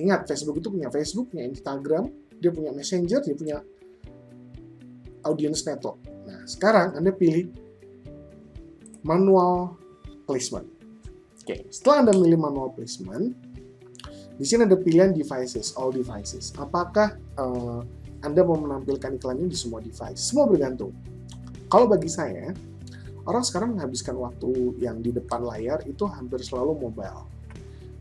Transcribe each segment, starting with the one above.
Ingat, Facebook itu punya Facebook, punya Instagram, dia punya Messenger, dia punya audience network. Nah, sekarang Anda pilih manual placement. Oke, setelah Anda pilih manual placement, di sini ada pilihan devices, all devices. Apakah Anda mau menampilkan iklannya di semua device? Semua bergantung. Kalau bagi saya, orang sekarang menghabiskan waktu yang di depan layar itu hampir selalu mobile.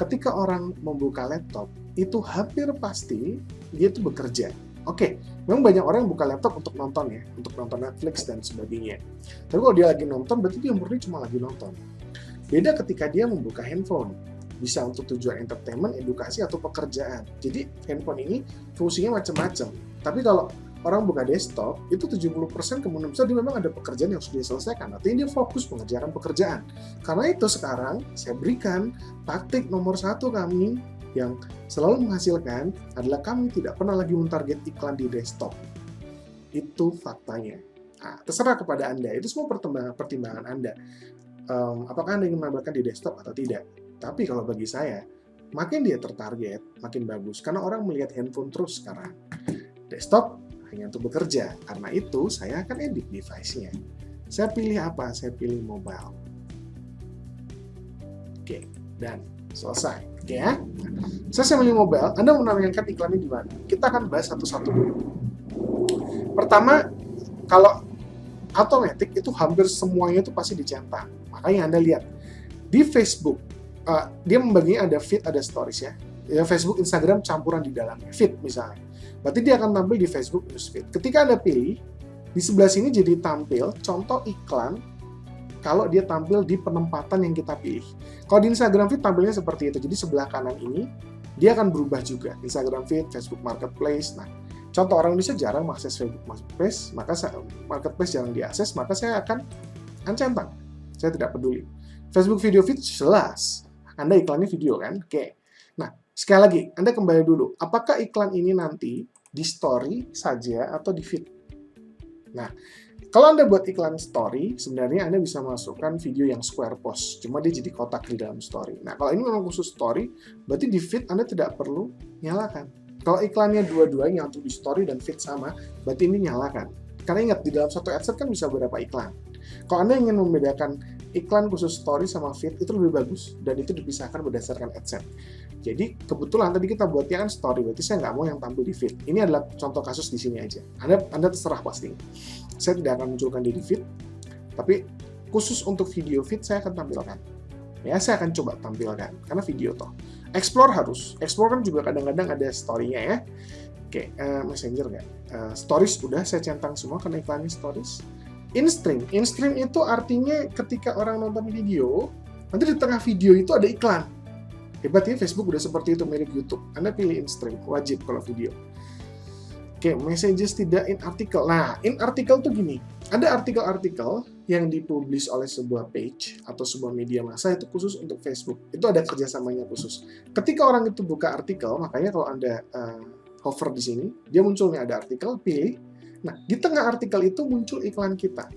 Ketika orang membuka laptop, itu hampir pasti dia itu bekerja. Oke, memang banyak orang yang buka laptop untuk nonton ya, untuk nonton Netflix dan sebagainya. Tapi kalau dia lagi nonton, berarti dia murni cuma lagi nonton. Beda ketika dia membuka handphone. Bisa untuk tujuan entertainment, edukasi, atau pekerjaan. Jadi handphone ini fungsinya macam-macam. Tapi kalau orang buka desktop, itu 70% kemungkinan besar dia memang ada pekerjaan yang sudah diselesaikan. Artinya dia fokus mengerjakan pekerjaan. Karena itu sekarang saya berikan taktik nomor 1 kami yang selalu menghasilkan adalah kami tidak pernah lagi mentarget iklan di desktop. Itu faktanya. Nah, terserah kepada Anda. Itu semua pertimbangan Anda. Apakah Anda ingin menambahkan di desktop atau tidak? Tapi kalau bagi saya, makin dia tertarget, makin bagus. Karena orang melihat handphone terus sekarang. Desktop hanya untuk bekerja. Karena itu, saya akan edit device-nya. Saya pilih apa? Saya pilih mobile. Oke, dan selesai. Oke ya. Saya milih mobile, Anda mau menayangkan iklannya di mana? Kita akan bahas satu-satu dulu. Pertama, kalau automatic itu hampir semuanya itu pasti dicetak. Makanya Anda lihat, di Facebook, dia membaginya ada feed, ada stories ya. Facebook, Instagram campuran di dalamnya. Feed misalnya. Berarti dia akan tampil di Facebook Newsfeed. Ketika Anda pilih, di sebelah sini jadi tampil contoh iklan kalau dia tampil di penempatan yang kita pilih. Kalau di Instagram Feed tampilnya seperti itu. Jadi sebelah kanan ini, dia akan berubah juga. Instagram Feed, Facebook Marketplace. Nah, contoh orang Indonesia jarang mengakses Facebook Marketplace, Marketplace jarang diakses, maka saya akan uncentang. Saya tidak peduli. Facebook Video Feed jelas. Anda iklannya video kan? Oke. Nah, sekali lagi, Anda kembali dulu. Apakah iklan ini nanti di story saja atau di feed? Nah, kalau Anda buat iklan story, sebenarnya Anda bisa masukkan video yang square post. Cuma dia jadi kotak di dalam story. Nah, kalau ini memang khusus story, berarti di feed Anda tidak perlu nyalakan. Kalau iklannya dua-duanya untuk di story dan feed sama, berarti ini nyalakan. Karena ingat, di dalam satu adset kan bisa beberapa iklan. Kalau Anda ingin membedakan iklan khusus story sama feed, itu lebih bagus. Dan itu dipisahkan berdasarkan adset. Jadi, kebetulan tadi kita buatnya kan story, berarti saya nggak mau yang tampil di feed. Ini adalah contoh kasus di sini aja. Anda terserah pasti. Saya tidak akan munculkan di feed, tapi khusus untuk video feed saya akan tampilkan. Ya, saya akan coba tampilkan, karena video toh. Explore harus. Explore kan juga kadang-kadang ada story-nya ya. Oke, Messenger nggak? Stories udah saya centang semua karena iklannya stories. In-stream. In-stream itu artinya ketika orang nonton video, nanti di tengah video itu ada iklan. Hebatnya Facebook udah seperti itu, mirip YouTube. Anda pilih in-stream, wajib kalau video. Oke, messages tidak in article. Nah, in article tuh gini. Ada artikel-artikel yang dipublish oleh sebuah page atau sebuah media massa itu khusus untuk Facebook. Itu ada kerjasamanya khusus. Ketika orang itu buka artikel, makanya kalau Anda hover di sini, dia munculnya ada artikel, pilih. Nah, di tengah artikel itu muncul iklan kita.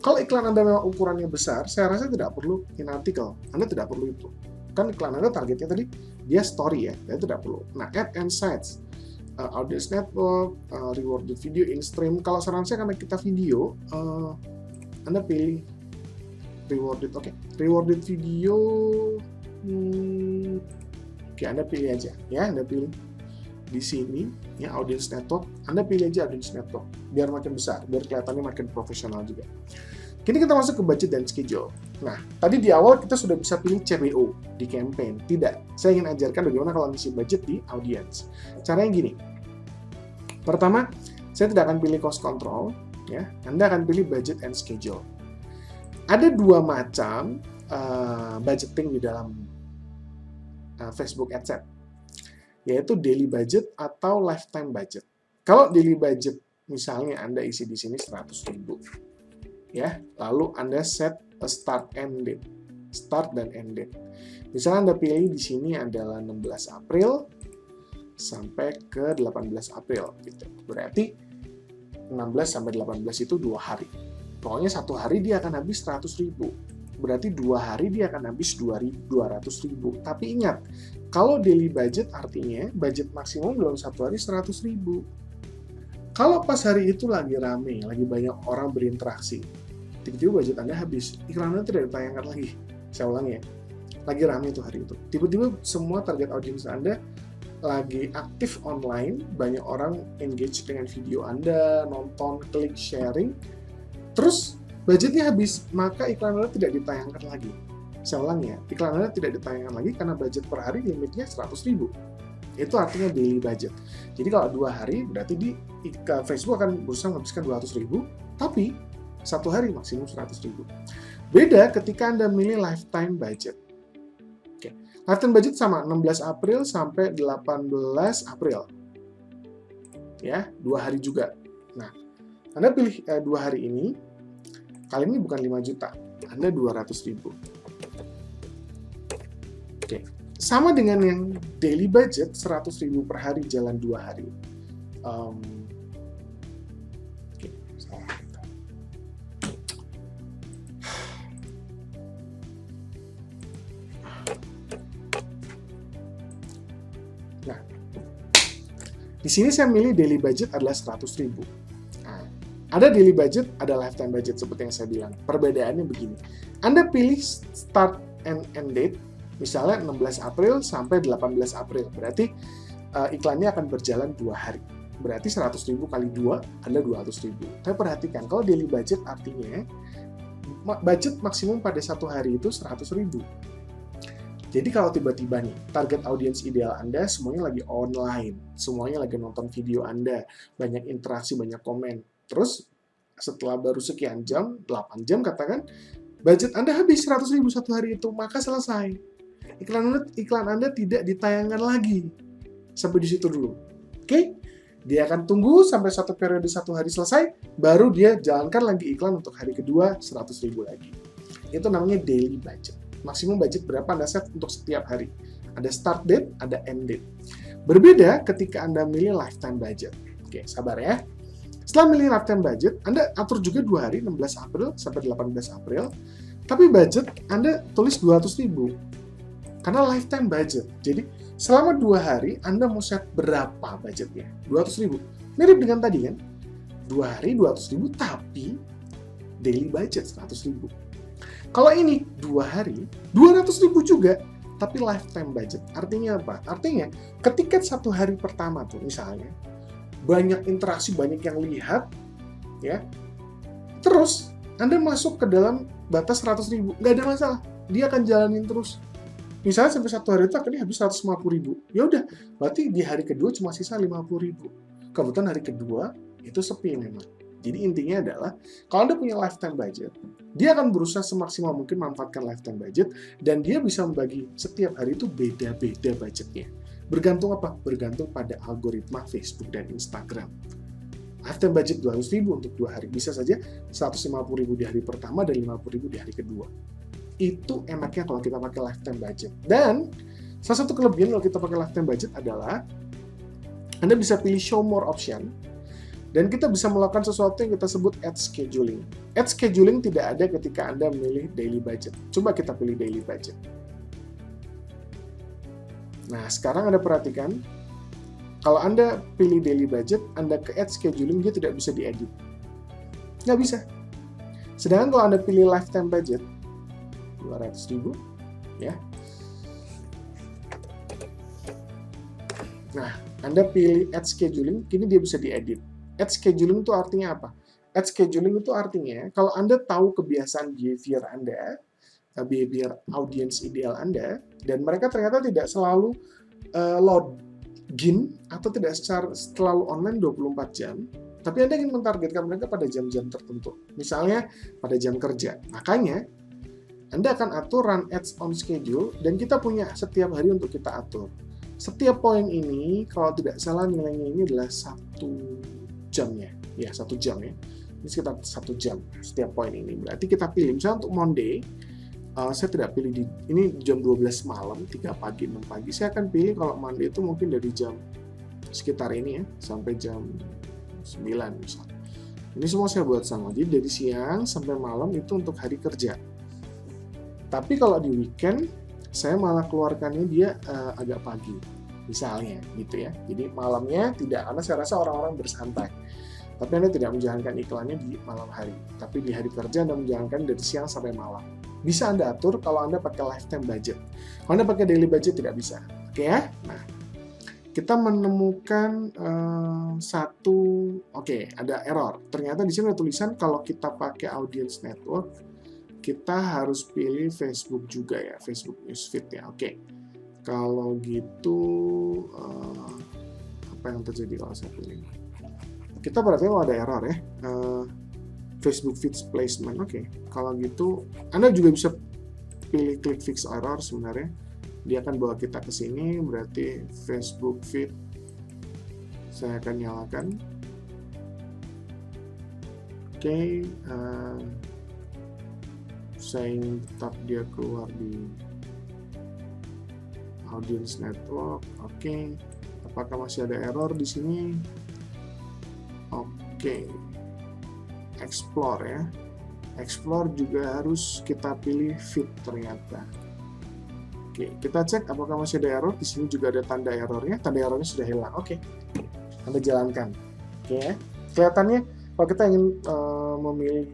Kalau iklan Anda memang ukurannya besar, saya rasa tidak perlu in article. Anda tidak perlu itu. Kan iklan Anda targetnya tadi, dia story ya, dia tidak perlu. Nah, add and sites. Audience network, rewarded video, in-stream. Kalau saran saya karena kita video, Anda pilih rewarded. Oke, rewarded video. Oke, Anda pilih aja ya. Anda pilih di sini ya audience network. Anda pilih aja audience network biar makin besar, biar kelihatannya makin profesional juga. Kini kita masuk ke budget dan schedule. Nah, tadi di awal kita sudah bisa pilih CBO di campaign. Tidak, saya ingin ajarkan bagaimana kalau ngisi budget di audience. Caranya gini. Pertama, saya tidak akan pilih cost control, ya. Anda akan pilih budget and schedule. Ada dua macam budgeting di dalam Facebook Adset, yaitu daily budget atau lifetime budget. Kalau daily budget, misalnya Anda isi di sini 100.000. Ya, lalu Anda set a start and date, start dan end date. Misalnya Anda pilih di sini adalah 16 April sampai ke 18 April, gitu. Berarti 16 sampai 18 itu 2 hari. Pokoknya 1 hari dia akan habis 100.000. berarti 2 hari dia akan habis 200.000. Tapi ingat, kalau daily budget artinya budget maksimum dalam satu hari 100.000. Kalau pas hari itu lagi rame, lagi banyak orang berinteraksi, tiba-tiba budget Anda habis, iklannya tidak ditayangkan lagi. Saya ulangi ya, lagi rame itu hari itu. Tiba-tiba semua target audiens Anda lagi aktif online, banyak orang engage dengan video Anda, nonton, klik, sharing, terus budgetnya habis, maka iklan Anda tidak ditayangkan lagi. Saya ulangi ya, iklan Anda tidak ditayangkan lagi karena budget per hari limitnya 100.000. Itu artinya daily budget. Jadi kalau 2 hari, berarti Facebook akan berusaha menghabiskan 200.000, tapi satu hari maksimum 100.000. Beda ketika Anda milih lifetime budget. Oke. Lifetime budget sama 16 April sampai 18 April. Ya, 2 hari juga. Nah, Anda pilih 2 hari ini, kali ini bukan 5 juta, Anda 200.000. Oke. Sama dengan yang daily budget 100.000 per hari jalan 2 hari. Oke, salah. Nah, di sini saya milih daily budget adalah 100.000. Nah, ada daily budget, ada lifetime budget seperti yang saya bilang. Perbedaannya begini. Anda pilih start and end date, misalnya 16 April sampai 18 April. Berarti iklannya akan berjalan 2 hari. Berarti 100.000 kali 2 adalah 200.000. Tapi perhatikan, kalau daily budget artinya budget maksimum pada satu hari itu 100.000. Jadi kalau tiba-tiba nih, target audiens ideal Anda semuanya lagi online, semuanya lagi nonton video Anda, banyak interaksi, banyak komen. Terus setelah baru sekian jam, 8 jam katakan, budget Anda habis 100.000 satu hari itu, maka selesai. Iklan Anda tidak ditayangkan lagi. Sampai di situ dulu. Oke? Dia akan tunggu sampai satu periode satu hari selesai, baru dia jalankan lagi iklan untuk hari kedua 100.000 lagi. Itu namanya daily budget. Maksimum budget berapa Anda set untuk setiap hari. Ada start date, ada end date. Berbeda ketika Anda milih lifetime budget. Oke, sabar ya. Setelah milih lifetime budget, Anda atur juga 2 hari, 16 April sampai 18 April. Tapi budget Anda tulis 200.000. Karena lifetime budget. Jadi, selama 2 hari, Anda mau set berapa budgetnya? 200.000. Mirip dengan tadi kan? 2 hari, 200.000, tapi daily budget 100.000. Kalau ini 2 hari, 200.000 juga, tapi lifetime budget. Artinya apa? Artinya, ketika satu hari pertama tuh, misalnya, banyak interaksi, banyak yang lihat, ya, terus Anda masuk ke dalam batas 100.000, nggak ada masalah. Dia akan jalanin terus. Misalnya sampai satu hari itu akhirnya habis 150.000. Ya udah, berarti di hari kedua cuma sisa 50.000. Kebetulan hari kedua itu sepi memang. Jadi intinya adalah, kalau Anda punya lifetime budget, dia akan berusaha semaksimal mungkin memanfaatkan lifetime budget, dan dia bisa membagi setiap hari itu beda-beda budgetnya. Bergantung apa? Bergantung pada algoritma Facebook dan Instagram. Lifetime budget 200.000 untuk 2 hari. Bisa saja 150.000 di hari pertama dan 50.000 di hari kedua. Itu enaknya kalau kita pakai lifetime budget. Dan salah satu kelebihan kalau kita pakai lifetime budget adalah Anda bisa pilih show more option, dan kita bisa melakukan sesuatu yang kita sebut ad scheduling. Ad scheduling tidak ada ketika Anda memilih daily budget. Coba kita pilih daily budget. Nah, sekarang Anda perhatikan, kalau Anda pilih daily budget, Anda ke ad scheduling, dia tidak bisa diedit. Nggak bisa. Sedangkan kalau Anda pilih lifetime budget, 200.000, ya. Nah, Anda pilih ad scheduling, kini dia bisa diedit. Ad scheduling itu artinya apa? Ad scheduling itu artinya, kalau Anda tahu kebiasaan behavior Anda, behavior audience ideal Anda, dan mereka ternyata tidak selalu login atau tidak selalu online 24 jam, tapi Anda ingin mentargetkan mereka pada jam-jam tertentu. Misalnya, pada jam kerja. Makanya, Anda akan atur run ads on schedule, dan kita punya setiap hari untuk kita atur. Setiap poin ini, kalau tidak salah nilainya ini adalah 1 jamnya. Ya, 1 jam ya. Ini sekitar 1 jam setiap poin ini. Berarti kita pilih, misalnya untuk Monday, saya tidak pilih ini jam 12 malam, 3 pagi, 6 pagi. Saya akan pilih kalau Monday itu mungkin dari jam sekitar ini ya, sampai jam 9 misalnya. Ini semua saya buat sama. Jadi dari siang sampai malam itu untuk hari kerja. Tapi kalau di weekend, saya malah keluarkannya dia agak pagi, misalnya gitu ya. Jadi malamnya tidak, karena saya rasa orang-orang bersantai. Tapi Anda tidak menjalankan iklannya di malam hari. Tapi di hari kerja Anda menjalankan dari siang sampai malam. Bisa Anda atur kalau Anda pakai lifetime budget. Kalau Anda pakai daily budget tidak bisa. Oke ya? Nah, kita menemukan ada error. Ternyata di sini ada tulisan kalau kita pakai audience network, kita harus pilih Facebook juga ya, Facebook Newsfeed ya. Oke, kalau gitu apa yang terjadi kalau saya pilih? Kita berarti ada error ya, Facebook Feeds Placement. Oke, kalau gitu Anda juga bisa pilih klik fix error sebenarnya. Dia akan bawa kita ke sini, berarti Facebook Feed saya akan nyalakan. Oke, saya ingin tetap dia keluar di audience network. Oke, apakah masih ada error di sini? Oke, explore ya. Explore juga harus kita pilih feed ternyata. Oke, kita cek apakah masih ada error. Di sini juga ada tanda errornya. Tanda errornya sudah hilang. Oke, Anda jalankan. Oke ya. Kelihatannya kalau kita ingin memilih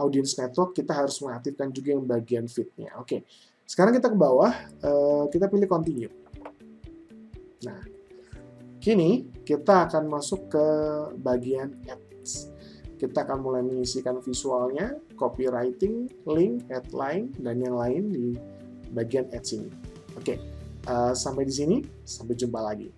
audience network, kita harus mengaktifkan juga yang bagian feed-nya. Oke, sekarang kita ke bawah, kita pilih continue. Nah, kini kita akan masuk ke bagian ads. Kita akan mulai mengisikan visualnya, copywriting, link, headline, dan yang lain di bagian ads ini. Oke, sampai di sini, sampai jumpa lagi.